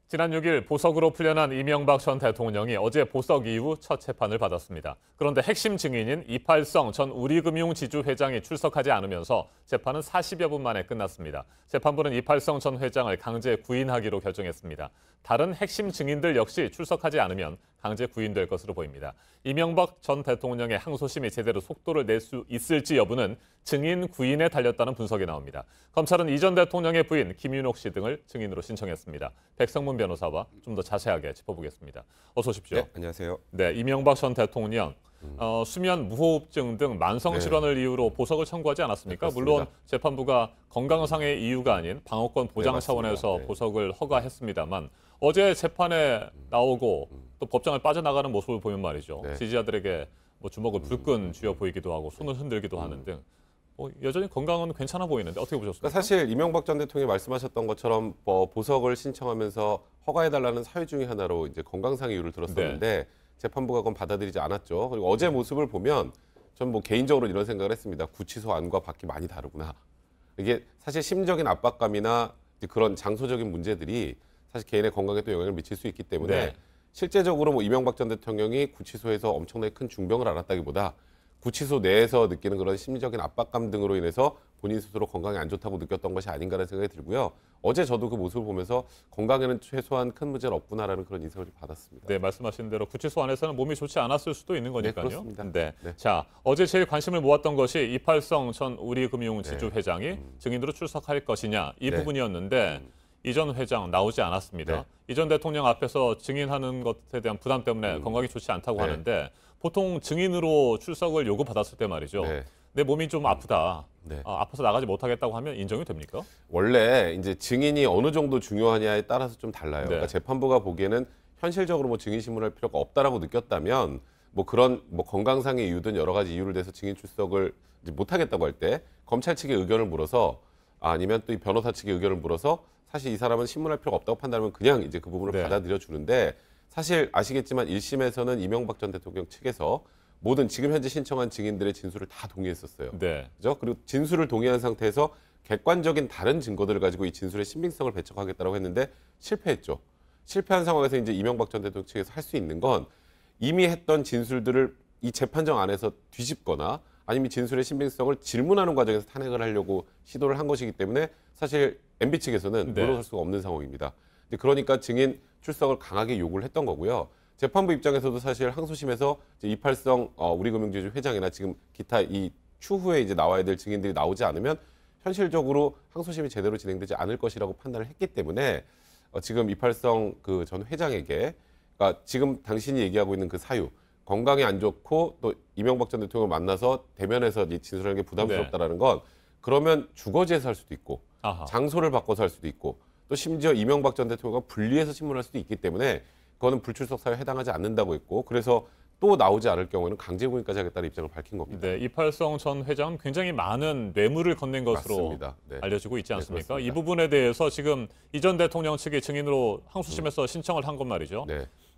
지난 6일 보석으로 풀려난 이명박 전 대통령이 어제 보석 이후 첫 재판을 받았습니다. 그런데 핵심 증인인 이팔성 전 우리금융지주 회장이 출석하지 않으면서 재판은 40여 분 만에 끝났습니다. 재판부는 이팔성 전 회장을 강제 구인하기로 결정했습니다. 다른 핵심 증인들 역시 출석하지 않으면 강제 구인될 것으로 보입니다. 이명박 전 대통령의 항소심이 제대로 속도를 낼 수 있을지 여부는 증인 구인에 달렸다는 분석이 나옵니다. 검찰은 이 전 대통령의 부인 김윤옥 씨 등을 증인으로 신청했습니다. 백성문 변호사와 좀 더 자세하게 짚어보겠습니다. 어서 오십시오. 네, 안녕하세요. 네, 이명박 전 대통령 수면 무호흡증 등 만성 질환을 이유로 보석을 청구하지 않았습니까? 네, 물론 재판부가 건강상의 이유가 아닌 방어권 보장 네, 차원에서 네. 보석을 허가했습니다만 어제 재판에 나오고 또 법정을 빠져나가는 모습을 보면 말이죠. 네. 지지자들에게 뭐 주먹을 불끈 쥐어 보이기도 하고 손을 흔들기도 하는 등 여전히 건강은 괜찮아 보이는데 어떻게 보셨습니까? 그러니까 사실 이명박 전 대통령이 말씀하셨던 것처럼 보석을 신청하면서 허가해달라는 사유 중에 하나로 이제 건강상 이유를 들었었는데 재판부가 그건 받아들이지 않았죠. 그리고 어제 모습을 보면 전 뭐 개인적으로 이런 생각을 했습니다. 구치소 안과 밖이 많이 다르구나. 이게 사실 심적인 압박감이나 그런 장소적인 문제들이 사실 개인의 건강에 또 영향을 미칠 수 있기 때문에 실제적으로 뭐 이명박 전 대통령이 구치소에서 엄청나게 큰 중병을 앓았다기보다 구치소 내에서 느끼는 그런 심리적인 압박감 등으로 인해서 본인 스스로 건강에 안 좋다고 느꼈던 것이 아닌가라는 생각이 들고요. 어제 저도 그 모습을 보면서 건강에는 최소한 큰 문제는 없구나라는 그런 인상을 좀 받았습니다. 네, 말씀하신 대로 구치소 안에서는 몸이 좋지 않았을 수도 있는 거니까요. 네, 그렇습니다. 네. 네. 자, 어제 제일 관심을 모았던 것이 이팔성 전 우리금융지주 회장이 증인으로 출석할 것이냐 이 부분이었는데 이 전 회장 나오지 않았습니다. 네. 이 전 대통령 앞에서 증인하는 것에 대한 부담 때문에 건강이 좋지 않다고 하는데 보통 증인으로 출석을 요구받았을 때 말이죠. 내 몸이 좀 아프다. 아파서 나가지 못하겠다고 하면 인정이 됩니까? 원래 이제 증인이 어느 정도 중요하냐에 따라서 좀 달라요. 그러니까 재판부가 보기에는 현실적으로 뭐 증인 신문할 필요가 없다라고 느꼈다면 뭐 그런 뭐 건강상의 이유든 여러 가지 이유를 대해서 증인 출석을 이제 못하겠다고 할 때 검찰 측의 의견을 물어서 아니면 또 이 변호사 측의 의견을 물어서 사실 이 사람은 신문할 필요가 없다고 판단하면 그냥 이제 그 부분을 받아들여 주는데 사실 아시겠지만 1심에서는 이명박 전 대통령 측에서 모든 지금 현재 신청한 증인들의 진술을 다 동의했었어요. 그죠? 그리고 진술을 동의한 상태에서 객관적인 다른 증거들을 가지고 이 진술의 신빙성을 배척하겠다고 했는데 실패했죠. 실패한 상황에서 이제 이명박 전 대통령 측에서 할 수 있는 건 이미 했던 진술들을 이 재판정 안에서 뒤집거나 아니면 이 진술의 신빙성을 질문하는 과정에서 탄핵을 하려고 시도를 한 것이기 때문에 사실 MB 측에서는 물러설 수가 없는 상황입니다. 그러니까 증인 출석을 강하게 요구를 했던 거고요. 재판부 입장에서도 사실 항소심에서 이팔성 우리금융지주 회장이나 지금 기타 이 추후에 이제 나와야 될 증인들이 나오지 않으면 현실적으로 항소심이 제대로 진행되지 않을 것이라고 판단을 했기 때문에 지금 이팔성 그 전 회장에게 그러니까 지금 당신이 얘기하고 있는 그 사유 건강이 안 좋고 또 이명박 전 대통령을 만나서 대면해서 진술하는 게 부담스럽다라는 건 그러면 주거지에서 할 수도 있고 장소를 바꿔서 할 수도 있고 또 심지어 이명박 전 대통령과 분리해서 신문할 수도 있기 때문에 그거는 불출석 사유에 해당하지 않는다고 했고 그래서 또 나오지 않을 경우에는 강제구인까지 하겠다는 입장을 밝힌 겁니다. 네, 이팔성 전 회장은 굉장히 많은 뇌물을 건넨 것으로 알려지고 있지 않습니까? 이 부분에 대해서 지금 이 전 대통령 측의 증인으로 항소심에서 신청을 한 건 말이죠.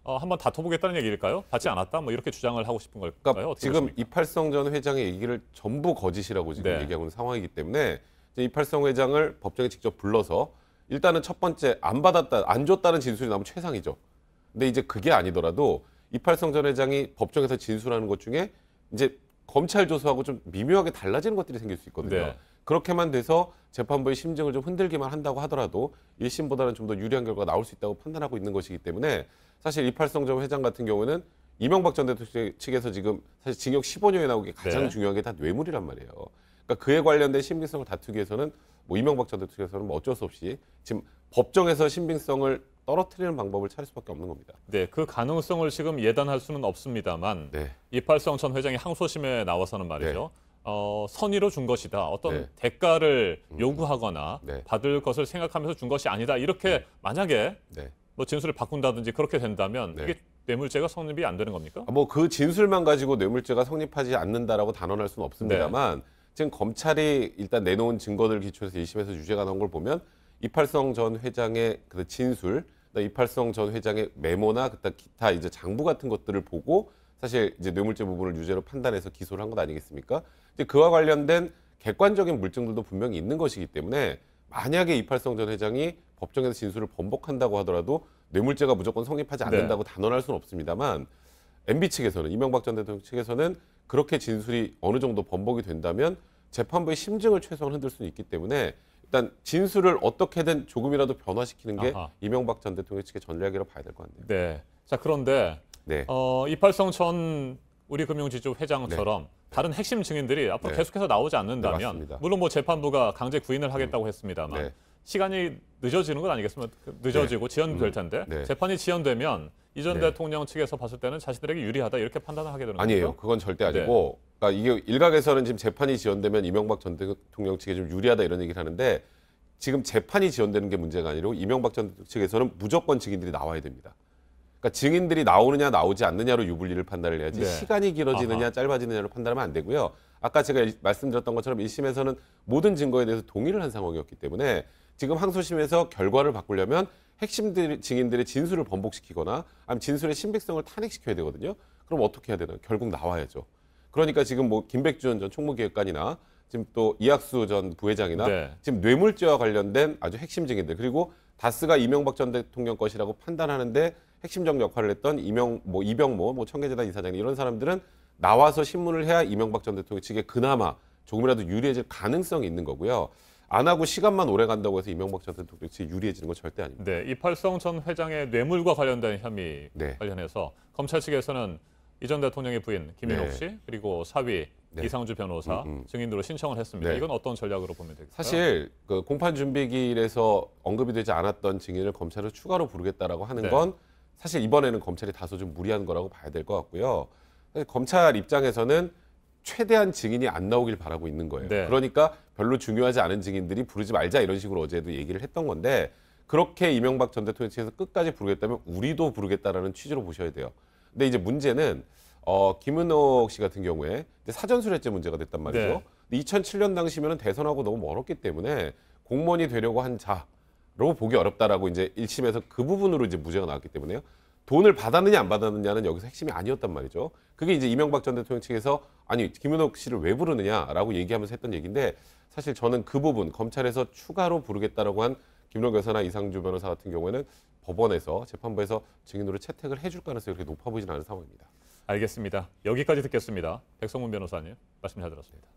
한번 다퉈보겠다는 얘기일까요? 받지 않았다? 뭐 이렇게 주장을 하고 싶은 걸까요? 그러니까 지금 이팔성 전 회장의 얘기를 전부 거짓이라고 지금 얘기하고 있는 상황이기 때문에 이팔성 회장을 법정에 직접 불러서 일단은 첫 번째 안 줬다는 진술이 나오면 최상이죠. 근데 이제 그게 아니더라도 이팔성 전 회장이 법정에서 진술하는 것 중에 이제 검찰 조서하고 좀 미묘하게 달라지는 것들이 생길 수 있거든요. 그렇게만 돼서 재판부의 심증을 좀 흔들기만 한다고 하더라도 1심보다는 좀 더 유리한 결과가 나올 수 있다고 판단하고 있는 것이기 때문에 사실 이팔성 전 회장 같은 경우는 이명박 전 대통령 측에서 지금 사실 징역 15년에 나오기 가장 중요한 게 다 뇌물이란 말이에요. 그러니까 그에 관련된 신빙성을 다투기 위해서는 뭐 이명박 전 대통령께서는 뭐 어쩔 수 없이 지금 법정에서 신빙성을 떨어뜨리는 방법을 찾을 수밖에 없는 겁니다. 네, 그 가능성을 지금 예단할 수는 없습니다만 이팔성 전 회장이 항소심에 나와서는 말이죠. 선의로 준 것이다. 어떤 대가를 요구하거나 받을 것을 생각하면서 준 것이 아니다. 이렇게 만약에 뭐 진술을 바꾼다든지 그렇게 된다면 이게 뇌물죄가 성립이 안 되는 겁니까? 뭐 그 진술만 가지고 뇌물죄가 성립하지 않는다라고 단언할 수는 없습니다만 지금 검찰이 일단 내놓은 증거들 기초해서 1심에서 유죄가 나온 걸 보면 이팔성 전 회장의 그 진술, 이팔성 전 회장의 메모나 기타 이제 장부 같은 것들을 보고 사실 이제 뇌물죄 부분을 유죄로 판단해서 기소를 한 것 아니겠습니까? 이제 그와 관련된 객관적인 물증들도 분명히 있는 것이기 때문에 만약에 이팔성 전 회장이 법정에서 진술을 번복한다고 하더라도 뇌물죄가 무조건 성립하지 않는다고 단언할 수는 없습니다만 MB 측에서는 이명박 전 대통령 측에서는 그렇게 진술이 어느 정도 번복이 된다면 재판부의 심증을 최소한 흔들 수는 있기 때문에 일단 진술을 어떻게든 조금이라도 변화시키는 게 이명박 전 대통령 측의 전략이라고 봐야 될 것 같네요. 네. 자, 그런데 네. 이팔성 전 우리금융지주 회장처럼 네. 다른 핵심 증인들이 앞으로 네. 계속해서 나오지 않는다면 네, 맞습니다. 물론 뭐 재판부가 강제 구인을 하겠다고 했습니다만 네. 시간이 늦어지는 건 아니겠습니까? 늦어지고 지연될 텐데 네. 재판이 지연되면 이 전 네. 대통령 측에서 봤을 때는 자신들에게 유리하다 이렇게 판단을 하게 되는 거죠? 아니에요. 그건 절대 아니고 그러니까 이게 일각에서는 지금 재판이 지연되면 이명박 전 대통령 측에 좀 유리하다 이런 얘기를 하는데 지금 재판이 지연되는 게 문제가 아니고 이명박 전 대통령 측에서는 무조건 증인들이 나와야 됩니다. 그러니까 증인들이 나오느냐 나오지 않느냐로 유불리를 판단을 해야지 시간이 길어지느냐 짧아지느냐로 판단하면 안 되고요. 아까 제가 말씀드렸던 것처럼 1심에서는 모든 증거에 대해서 동의를 한 상황이었기 때문에 지금 항소심에서 결과를 바꾸려면 핵심 증인들의 진술을 번복시키거나 아니면 진술의 신빙성을 탄핵시켜야 되거든요. 그럼 어떻게 해야 되나요? 결국 나와야죠. 그러니까 지금 뭐 김백준 전 총무기획관이나 지금 또 이학수 전 부회장이나 지금 뇌물죄와 관련된 아주 핵심 증인들 그리고 다스가 이명박 전 대통령 것이라고 판단하는데 핵심적 역할을 했던 이병모 청계재단 이사장 이런 사람들은 나와서 신문을 해야 이명박 전 대통령 측에 그나마 조금이라도 유리해질 가능성이 있는 거고요. 안 하고 시간만 오래 간다고 해서 이명박 전 대통령 측이 유리해지는 건 절대 아닙니다. 네, 이팔성 전 회장의 뇌물과 관련된 혐의 관련해서 검찰 측에서는 이 전 대통령의 부인 김인옥 씨 그리고 사위 이상주 변호사 증인으로 신청을 했습니다. 이건 어떤 전략으로 보면 될까요? 사실 그 공판 준비기일에서 언급이 되지 않았던 증인을 검찰을 추가로 부르겠다라고 하는 건 사실 이번에는 검찰이 다소 좀 무리한 거라고 봐야 될 것 같고요. 사실 검찰 입장에서는 최대한 증인이 안 나오길 바라고 있는 거예요. 그러니까 별로 중요하지 않은 증인들이 부르지 말자 이런 식으로 어제도 얘기를 했던 건데 그렇게 이명박 전 대통령 측에서 끝까지 부르겠다면 우리도 부르겠다라는 취지로 보셔야 돼요. 근데 이제 문제는 김은옥 씨 같은 경우에 사전수뢰죄 문제가 됐단 말이죠. 2007년 당시면은 대선하고 너무 멀었기 때문에 공무원이 되려고 한 자로 보기 어렵다라고 이제 1심에서 그 부분으로 이제 무죄가 나왔기 때문에요. 돈을 받았느냐 안 받았느냐는 여기서 핵심이 아니었단 말이죠. 그게 이제 이명박 전 대통령 측에서 아니 김은옥 씨를 왜 부르느냐라고 얘기하면서 했던 얘기인데 사실 저는 그 부분 검찰에서 추가로 부르겠다라고 한 김은옥 여사나 이상주 변호사 같은 경우에는 법원에서 재판부에서 증인으로 채택을 해줄 가능성이 그렇게 높아 보이지는 않은 상황입니다. 알겠습니다. 여기까지 듣겠습니다. 백성문 변호사님 말씀 잘 들었습니다.